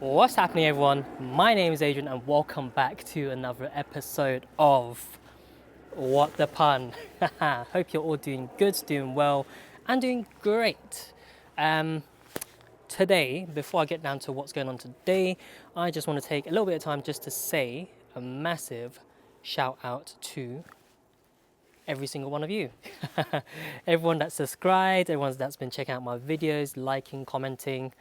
What's happening, everyone? My name is Adrian and welcome back to another episode of What the Pun. Hope you're all doing good, doing well and doing great. Today, before I get down to what's going on today, I just want to take a little bit of time just to say a massive shout out to every single one of you. Everyone that's subscribed, everyone that's been checking out my videos, liking, commenting.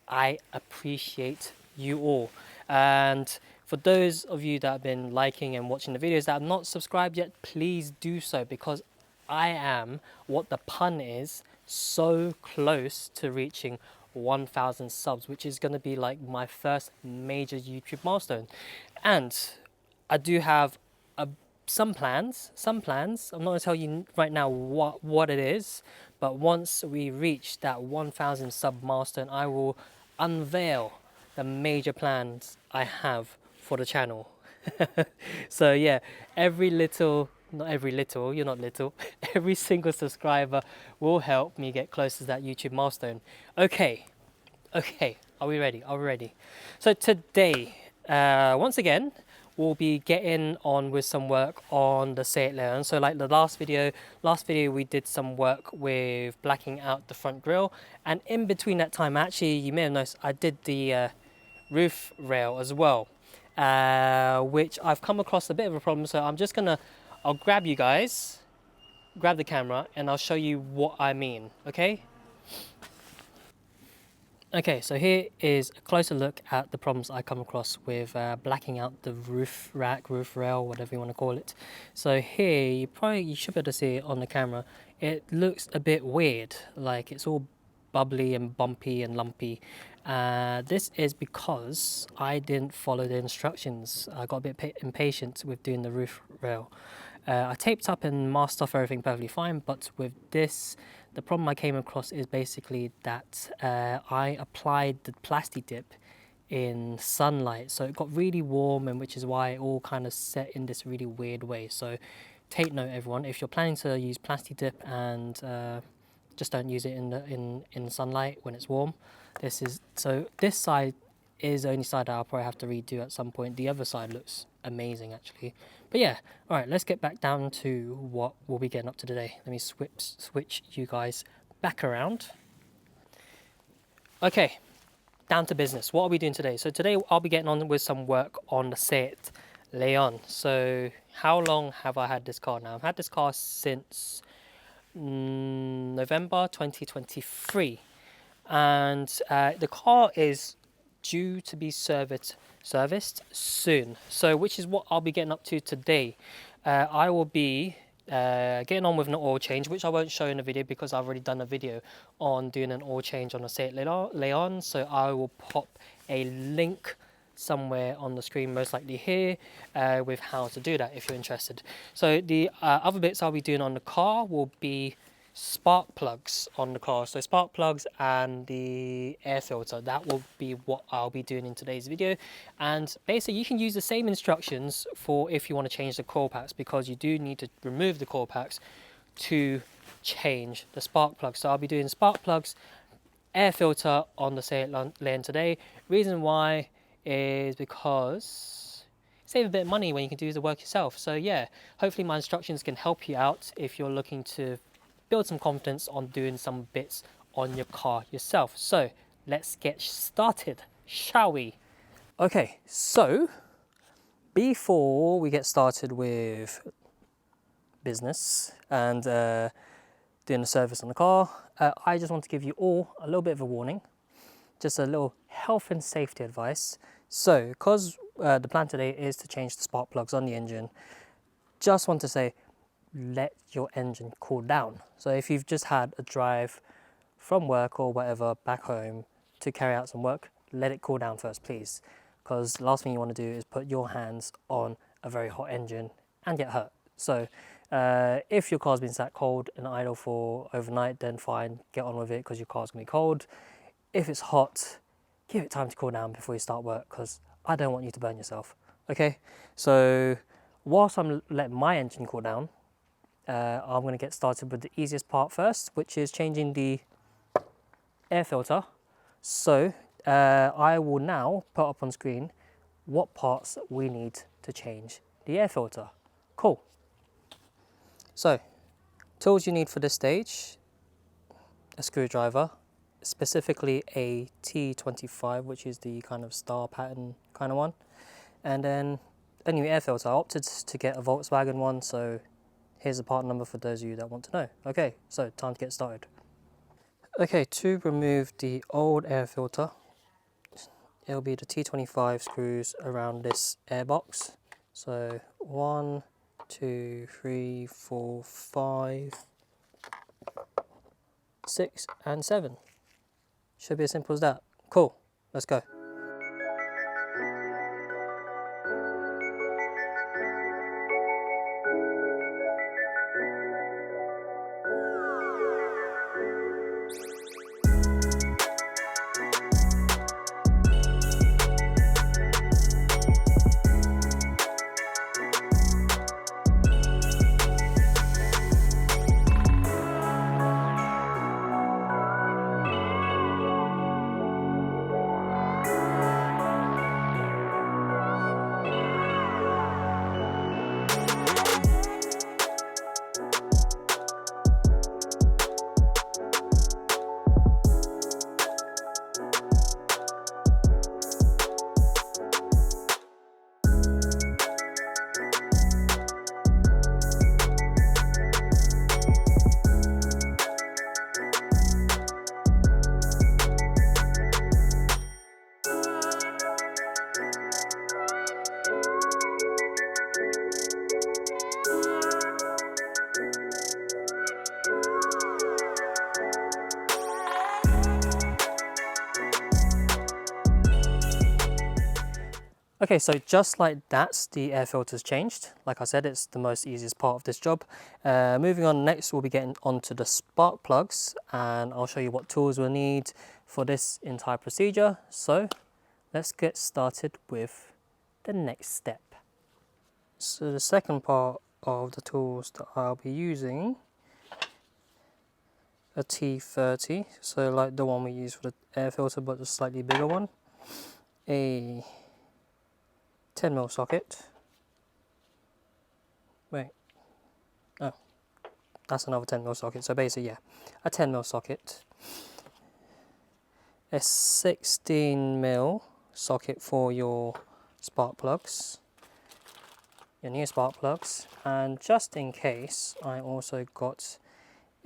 I appreciate you all. And for those of you that have been liking and watching the videos that have not subscribed yet, please do so, because I am, what the pun is, so close to reaching 1,000 subs, which is going to be like my first major YouTube milestone. And I do have some plans. I'm not going to tell you right now what it is, but once we reach that 1,000 sub milestone, I will unveil the major plans I have for the channel. So yeah, not every little, you're not little, every single subscriber will help me get close to that YouTube milestone. Okay, are we ready? So today, once again, we'll be getting on with some work on the Seat Leon. So like the last video we did some work with blacking out the front grille, and in between that time, actually, you may have noticed I did the roof rail as well, which I've come across a bit of a problem. So I'll grab you guys, grab the camera, and I'll show you what I mean, okay? Okay, so here is a closer look at the problems I come across with blacking out the roof rack, roof rail, whatever you want to call it. So here, you should be able to see it on the camera. It looks a bit weird, like it's all bubbly and bumpy and lumpy. This is because I didn't follow the instructions. I got a bit impatient with doing the roof rail. I taped up and masked off everything perfectly fine, but with this, the problem I came across is basically that I applied the PlastiDip in sunlight, so it got really warm, and which is why it all kind of set in this really weird way. So take note, everyone, if you're planning to use PlastiDip, and just don't use it in sunlight when it's warm. This side is the only side that I'll probably have to redo at some point. The other side looks amazing, actually. But yeah, all right, let's get back down to what we'll be getting up to today. Let me switch you guys back around. Okay, down to business. What are we doing today? So today I'll be getting on with some work on the Seat Leon. So how long have I had this car now? I've had this car since November 2023, and the car is due to be serviced soon, so which is what I'll be getting up to today. I will be getting on with an oil change, which I won't show in the video because I've already done a video on doing an oil change on a Seat Leon, so I will pop a link somewhere on the screen, most likely here, with how to do that if you're interested. So the other bits I'll be doing on the car will be spark plugs on the car. So spark plugs and the air filter, that will be what I'll be doing in today's video. And basically you can use the same instructions for if you want to change the coil packs, because you do need to remove the coil packs to change the spark plugs. So I'll be doing spark plugs, air filter on the Seat Leon today. Reason why is because save a bit of money when you can do the work yourself. So yeah, hopefully my instructions can help you out if you're looking to build some confidence on doing some bits on your car yourself. So let's get started, shall we? Okay, so before we get started with business and doing the service on the car, I just want to give you all a little bit of a warning, just a little health and safety advice. So because the plan today is to change the spark plugs on the engine, just want to say, let your engine cool down. So if you've just had a drive from work or whatever back home to carry out some work, let it cool down first, please, because the last thing you want to do is put your hands on a very hot engine and get hurt. So if your car's been sat cold and idle for overnight, then fine, get on with it, because your car's gonna be cold. If it's hot, give it time to cool down before you start work, because I don't want you to burn yourself. Okay, so whilst I'm letting my engine cool down, I'm going to get started with the easiest part first, which is changing the air filter. So I will now put up on screen what parts we need to change the air filter. Cool. So, tools you need for this stage: a screwdriver, specifically a T25, which is the kind of star pattern kind of one, and then a new air filter. I opted to get a Volkswagen one, so here's the part number for those of you that want to know. Okay, so time to get started. Okay, to remove the old air filter, it'll be the T25 screws around this air box. So 1, 2, 3, 4, 5, 6 and 7. Should be as simple as that. Cool, let's go. Okay, so just like that, the air filter's changed. Like I said, it's the most easiest part of this job. Moving on, next we'll be getting onto the spark plugs, and I'll show you what tools we'll need for this entire procedure. So let's get started with the next step. So the second part of the tools that I'll be using, a T30, so like the one we use for the air filter but a slightly bigger one, a 10mm socket. Wait, oh, that's another 10mm socket. So basically, yeah, a 10mm socket, a 16mm socket for your spark plugs, your new spark plugs, and just in case, I also got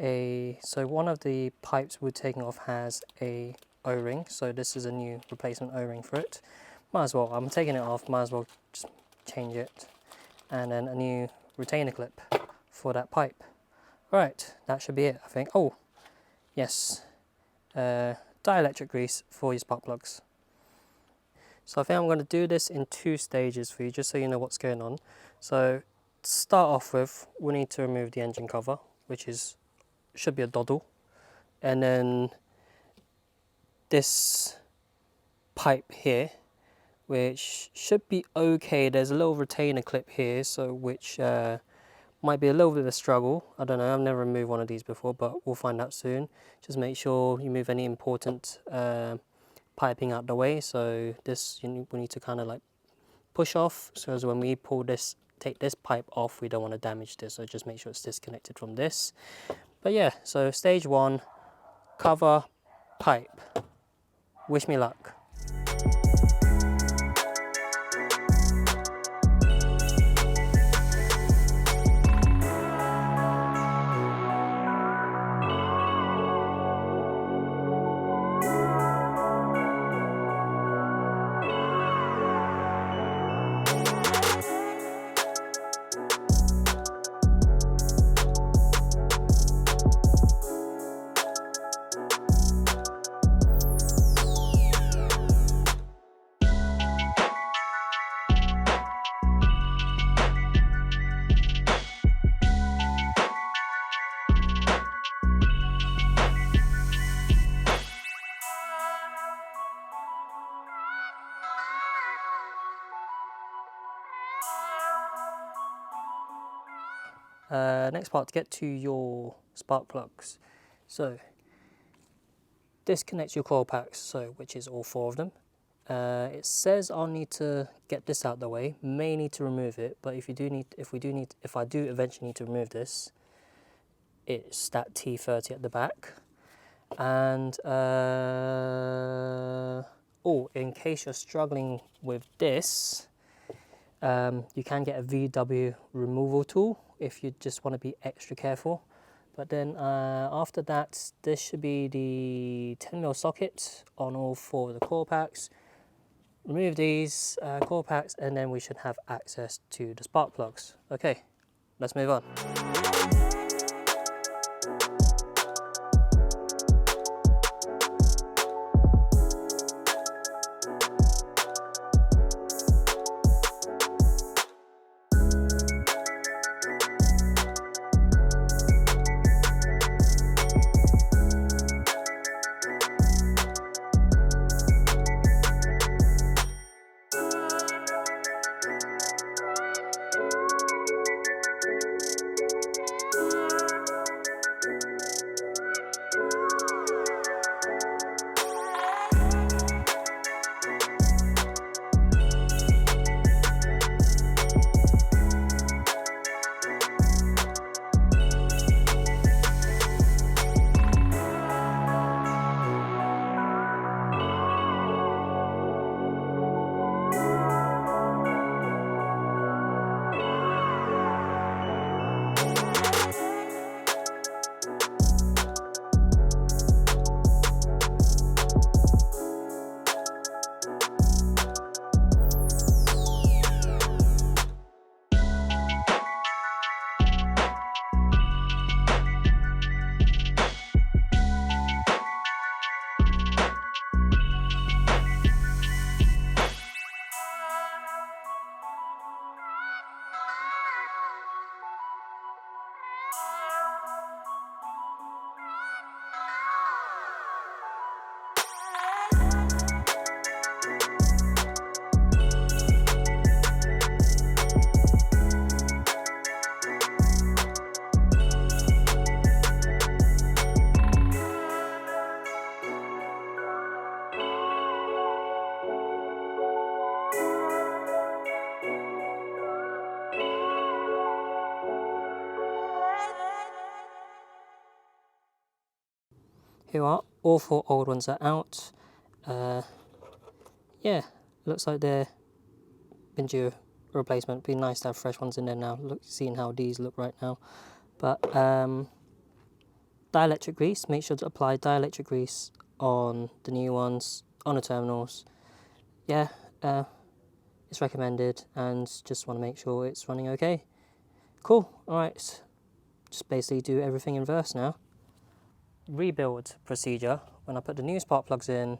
so one of the pipes we're taking off has a O-ring, so this is a new replacement O-ring for it. Might as well, I'm taking it off, might as well just change it. And then a new retainer clip for that pipe. Right, that should be it, I think. Oh, yes, dielectric grease for your spark plugs. So I think I'm going to do this in 2 stages for you, just so you know what's going on. So to start off with, we need to remove the engine cover, which should be a dowel. And then this pipe here, which should be okay. There's a little retainer clip here, so which might be a little bit of a struggle. I don't know, I've never removed one of these before, but we'll find out soon. Just make sure you move any important piping out the way. So this, we need to kind of like push off, so as when we pull this, take this pipe off, we don't want to damage this, so just make sure it's disconnected from this. But yeah, so stage 1, cover, pipe. Wish me luck. Next part, to get to your spark plugs. So disconnect your coil packs, so which is all 4 of them. It says I'll need to get this out of the way, may need to remove it, but if I do eventually need to remove this, it's that T30 at the back. And in case you're struggling with this, you can get a VW removal tool if you just want to be extra careful. But then after that, this should be the 10mm socket on all 4 of the coil packs. Remove these coil packs and then we should have access to the spark plugs. Okay, let's move on. Here are all 4 old ones are out. Yeah, looks like they're been due a replacement. Be nice to have fresh ones in there now. Seeing how these look right now. But dielectric grease. Make sure to apply dielectric grease on the new ones, on the terminals. Yeah, it's recommended, and just want to make sure it's running okay. Cool. All right, just basically do everything in reverse now. Rebuild procedure. When I put the new spark plugs in,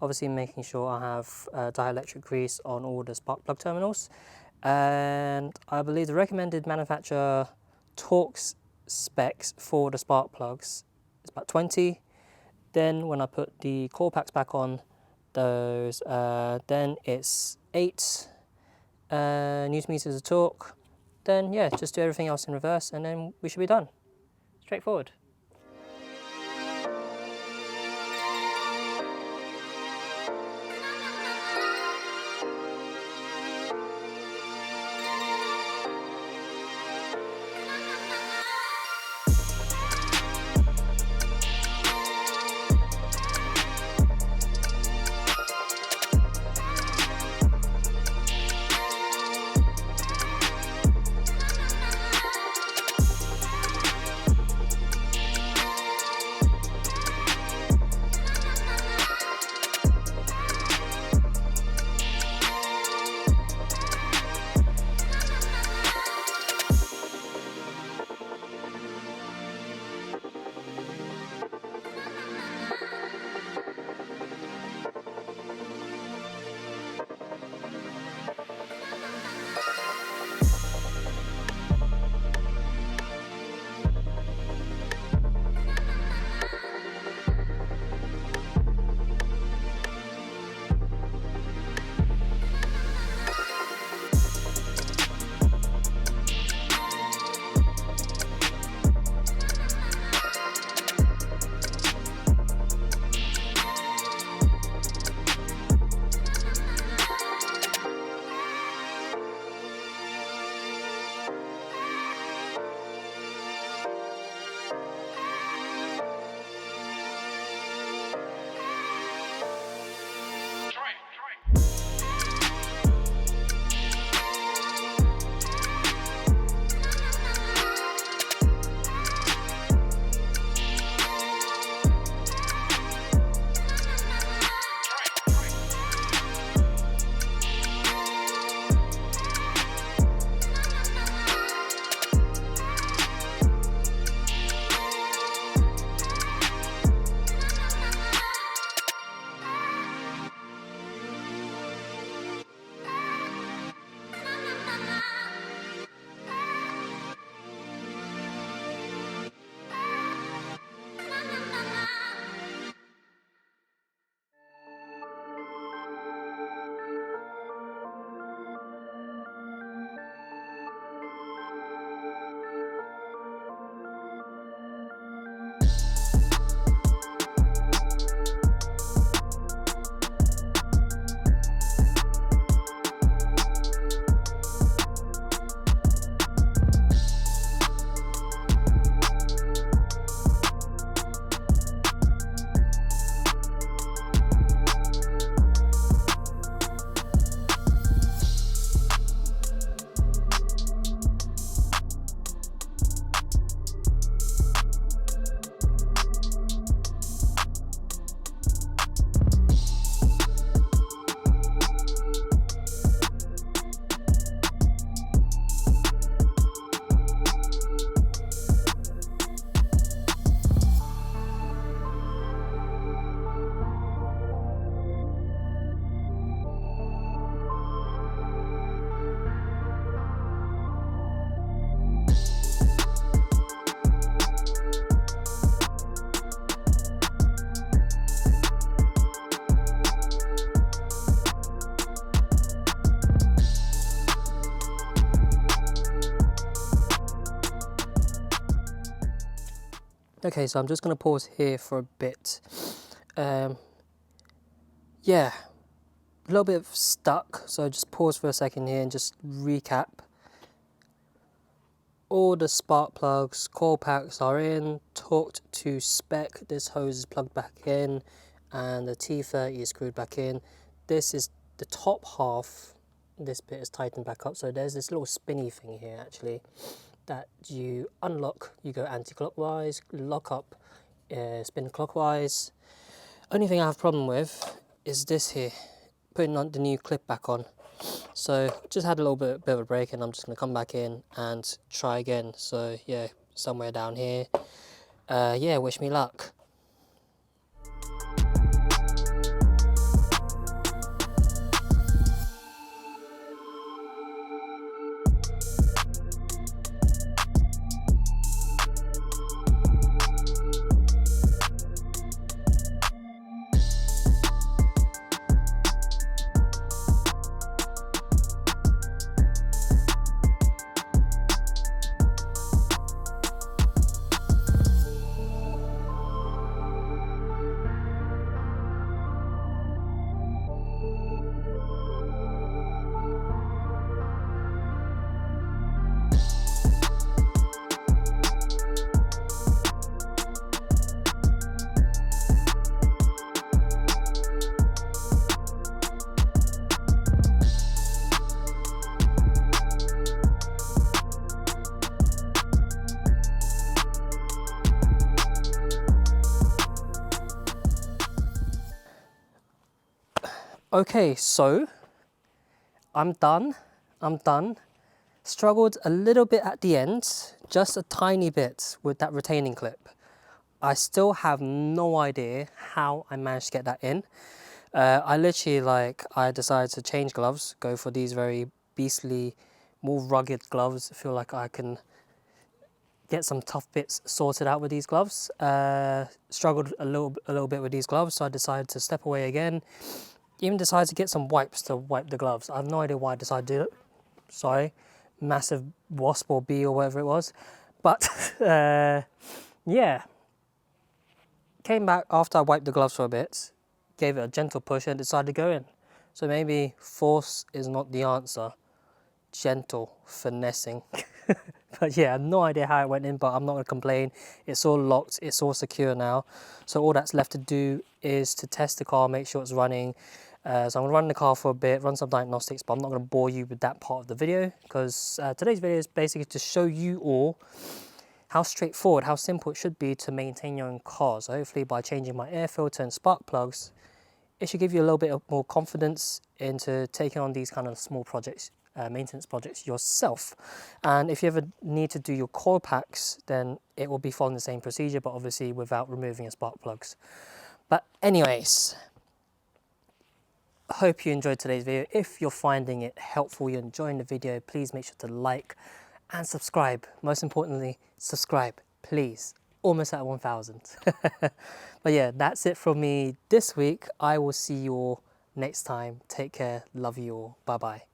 obviously making sure I have dielectric grease on all the spark plug terminals, and I believe the recommended manufacturer torque specs for the spark plugs is about 20. Then when I put the coil packs back on those, then it's 8 newton meters of torque. Then yeah, just do everything else in reverse and then we should be done. Straightforward. Okay, so I'm just going to pause here for a bit. Yeah, a little bit stuck, so just pause for a second here and just recap. All the spark plugs, coil packs are in, torqued to spec. This hose is plugged back in and the T30 is screwed back in. This is the top half. This bit is tightened back up, so there's this little spinny thing here actually that you unlock. You go anti-clockwise, lock up, spin clockwise. Only thing I have a problem with is this here, putting on the new clip back on. So just had a little bit of a break, and I'm just going to come back in and try again. So yeah, somewhere down here. Yeah, wish me luck. Okay, so I'm done. Struggled a little bit at the end, just a tiny bit with that retaining clip. I still have no idea how I managed to get that in. I literally, I decided to change gloves, go for these very beastly, more rugged gloves. I feel like I can get some tough bits sorted out with these gloves. Struggled a little bit with these gloves, so I decided to step away again. Even decided to get some wipes to wipe the gloves. I have no idea why I decided to do it. Sorry, massive wasp or bee or whatever it was. But yeah, came back after I wiped the gloves for a bit, gave it a gentle push and decided to go in. So maybe force is not the answer. Gentle finessing. But yeah, I have no idea how it went in, but I'm not going to complain. It's all locked, it's all secure now. So all that's left to do is to test the car, make sure it's running. So I'm going to run the car for a bit, run some diagnostics, but I'm not going to bore you with that part of the video, because today's video is basically to show you all how straightforward, how simple it should be to maintain your own car. So hopefully by changing my air filter and spark plugs, it should give you a little bit more confidence into taking on these kind of small projects, maintenance projects yourself. And if you ever need to do your coil packs, then it will be following the same procedure, but obviously without removing your spark plugs. But anyways, I hope you enjoyed today's video. If you're finding it helpful, you're enjoying the video, please make sure to like and subscribe. Most importantly, subscribe, please. Almost at 1,000. But yeah, that's it from me this week. I will see you all next time. Take care. Love you all. Bye bye.